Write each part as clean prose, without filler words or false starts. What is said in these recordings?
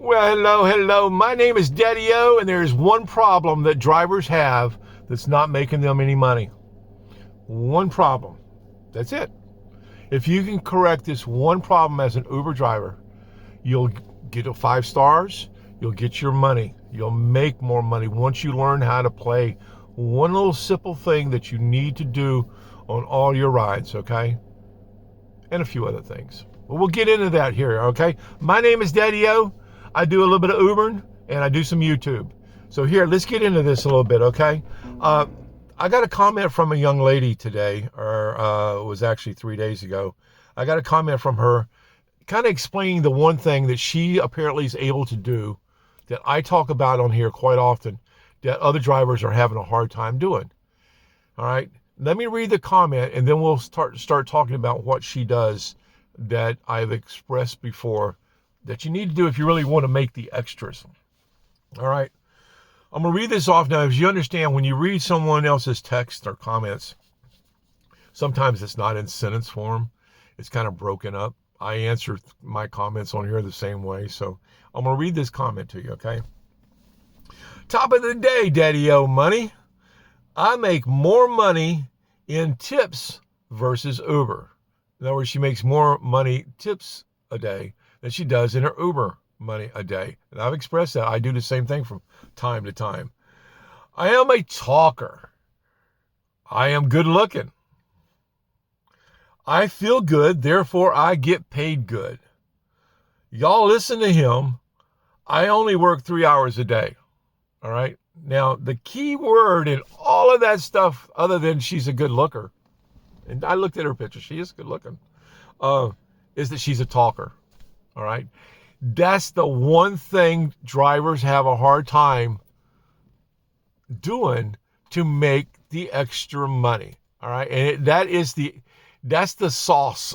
Well, hello, hello. My name is Daddy-O, and there's one problem that drivers have that's not making them any money. One problem. That's it. If you can correct this one problem as an Uber driver, you'll get 5 stars, you'll get your money, you'll make more money once you learn how to play one little simple thing that you need to do on all your rides, okay? And a few other things. But we'll get into that here, okay? My name is Daddy-O. I do a little bit of Ubering, and I do some YouTube. So here, let's get into this a little bit, okay? I got a comment from a young lady today, or it was actually 3 days ago. I got a comment from her kind of explaining the one thing that she apparently is able to do that I talk about on here quite often that other drivers are having a hard time doing. All right? Let me read the comment, and then we'll start talking about what she does that I've expressed before that you need to do if you really want to make the extras. All right. I'm going to read this off now. As you understand, when you read someone else's text or comments, sometimes it's not in sentence form. It's kind of broken up. I answer my comments on here the same way. So I'm going to read this comment to you, okay? Top of the day, Daddy-O money. I make more money in tips versus Uber. In other words, she makes more money tips a day than she does in her Uber money a day. And I've expressed that. I do the same thing from time to time. I am a talker. I am good looking. I feel good, therefore I get paid good. Y'all listen to him. I only work 3 hours a day. All right. Now, the key word in all of that stuff, other than she's a good looker, and I looked at her picture, she is good looking, is that she's a talker. All right. That's the one thing drivers have a hard time doing to make the extra money. All right. And that's the sauce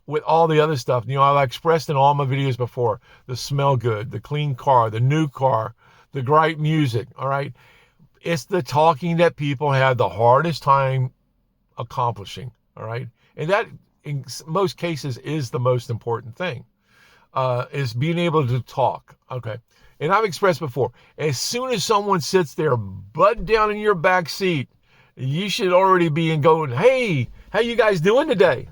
with all the other stuff. You know, I've expressed in all my videos before, the smell good, the clean car, the new car, the great music. All right. It's the talking that people have the hardest time accomplishing. All right. And that in most cases is the most important thing. Is being able to talk. Okay. And I've expressed before, as soon as someone sits there butt down in your back seat, you should already be going, hey, how you guys doing today?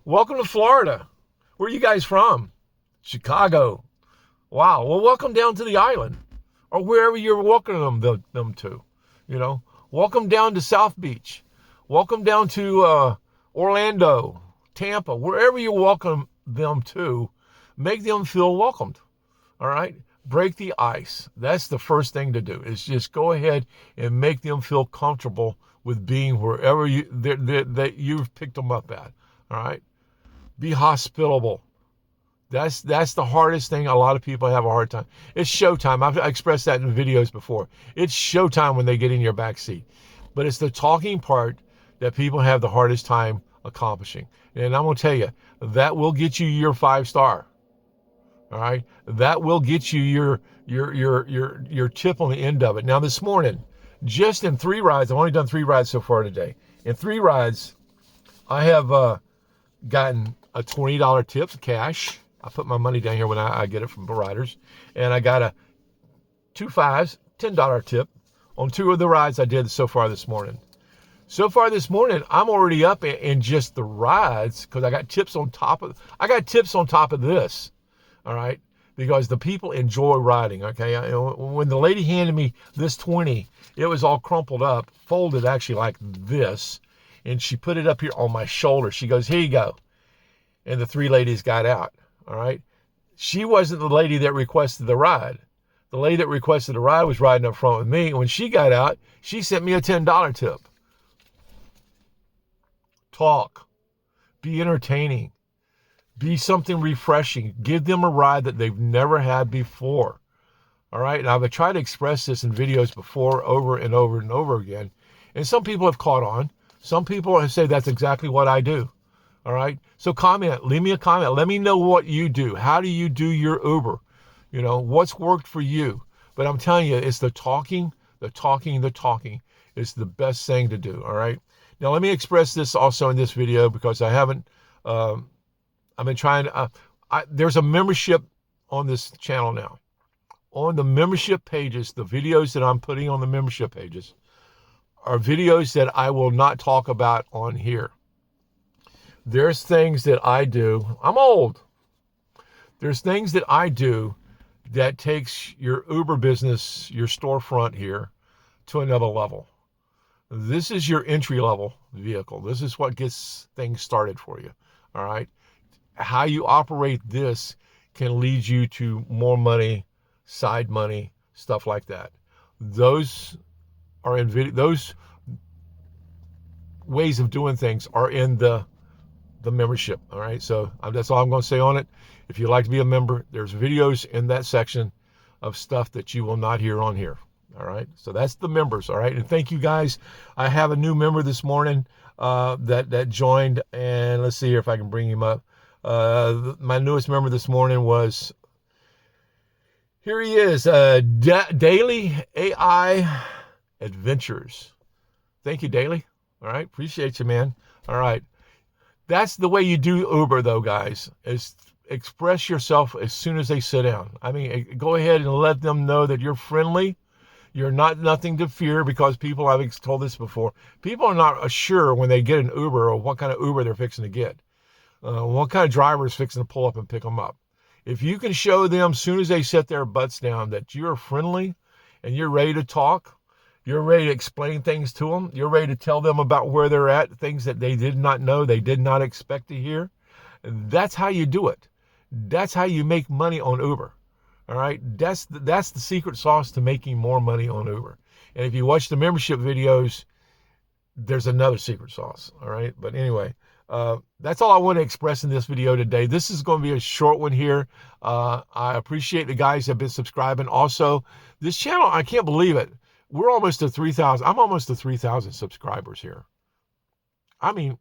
Welcome to Florida. Where are you guys from? Chicago. Wow. Well, welcome down to the island or wherever you're welcoming them to. You know, welcome down to South Beach. Welcome down to Orlando, Tampa, wherever you welcome them to. Make them feel welcomed. All right. Break the ice. That's the first thing to do, is just go ahead and make them feel comfortable with being wherever that you've picked them up at. All right. Be hospitable. That's the hardest thing. A lot of people have a hard time. It's showtime. I've expressed that in videos before. It's showtime when they get in your back seat. But it's the talking part that people have the hardest time accomplishing. And I'm going to tell you, that will get you your 5-star. All right. That will get you your tip on the end of it. Now this morning, just in 3 rides, I've only done 3 rides so far today. In 3 rides, I have gotten a $20 tip cash. I put my money down here when I get it from the riders. And I got a 2 5s, $10 tip on 2 of the rides I did so far this morning. So far this morning, I'm already up in just the rides because I got tips on top of this. All right, because the people enjoy riding. Okay, when the lady handed me this 20, it was all crumpled up, folded actually like this, and she put it up here on my shoulder. She goes, "Here you go," and the 3 ladies got out. All right, she wasn't the lady that requested the ride. The lady that requested the ride was riding up front with me, and when she got out, she sent me a $10 tip. Talk, be entertaining. Be something refreshing. Give them a ride that they've never had before. All right. And I've tried to express this in videos before, over and over and over again. And some people have caught on. Some people have said that's exactly what I do. All right. So comment, leave me a comment. Let me know what you do. How do you do your Uber? You know, what's worked for you? But I'm telling you, it's the talking is the best thing to do. All right. Now, let me express this also in this video because I haven't, I've been trying to, there's a membership on this channel now. On the membership pages, the videos that I'm putting on the membership pages are videos that I will not talk about on here. There's things that I do. I'm old. There's things that I do that takes your Uber business, your storefront here, to another level. This is your entry level vehicle. This is what gets things started for you. All right. How you operate this can lead you to more money, side money, stuff like that. Those are in video. Those ways of doing things are in the membership. All right. So that's all I'm going to say on it. If you'd like to be a member, there's videos in that section of stuff that you will not hear on here. All right. So that's the members. All right. And thank you guys. I have a new member this morning that joined, and let's see here if I can bring him up. My newest member this morning was, here he is, Daily AI Adventures. Thank you, Daily. All right. Appreciate you, man. All right. That's the way you do Uber, though, guys, is express yourself as soon as they sit down. I mean, go ahead and let them know that you're friendly. You're not nothing to fear, because people, I've told this before, people are not sure when they get an Uber or what kind of Uber they're fixing to get. What kind of driver is fixing to pull up and pick them up. If you can show them as soon as they set their butts down that you're friendly and you're ready to talk, you're ready to explain things to them, you're ready to tell them about where they're at, things that they did not know, they did not expect to hear, that's how you do it. That's how you make money on Uber. All right. That's the secret sauce to making more money on Uber. And if you watch the membership videos, there's another secret sauce. All right. But anyway, that's all I want to express in this video today. This is going to be a short one here. I appreciate the guys that have been subscribing. Also, this channel, I can't believe it. We're almost to 3,000. I'm almost to 3,000 subscribers here. I mean,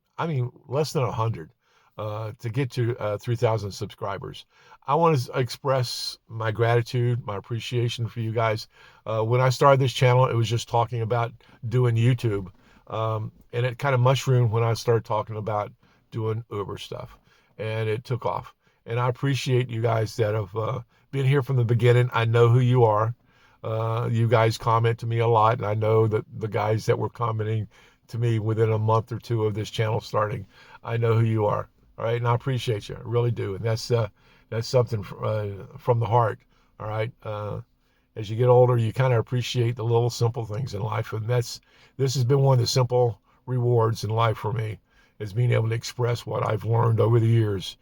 less than 100 to get to 3,000 subscribers. I want to express my gratitude, my appreciation for you guys. When I started this channel, it was just talking about doing YouTube. And it kind of mushroomed when I started talking about doing Uber stuff. And it took off. And I appreciate you guys that have been here from the beginning. I know who you are. You guys comment to me a lot. And I know that the guys that were commenting to me within a month or two of this channel starting, I know who you are. All right. And I appreciate you. I really do. And that's something from the heart. All right. As you get older, you kind of appreciate the little simple things in life. And this has been one of the simple rewards in life for me, is being able to express what I've learned over the years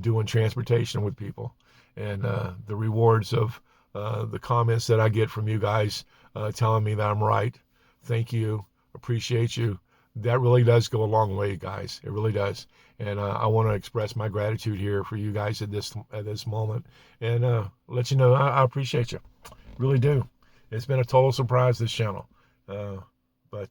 doing transportation with people, and the rewards of the comments that I get from you guys telling me that I'm right. Thank you. Appreciate you. That really does go a long way, guys. It really does. And I want to express my gratitude here for you guys at this moment, and let you know I appreciate you. Really do. It's been a total surprise, this channel. But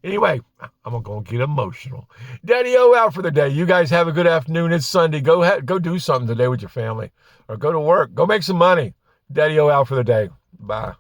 anyway, I'm going to get emotional. Daddy-O out for the day. You guys have a good afternoon. It's Sunday. Go do something today with your family, or go to work. Go make some money. Daddy-O out for the day. Bye.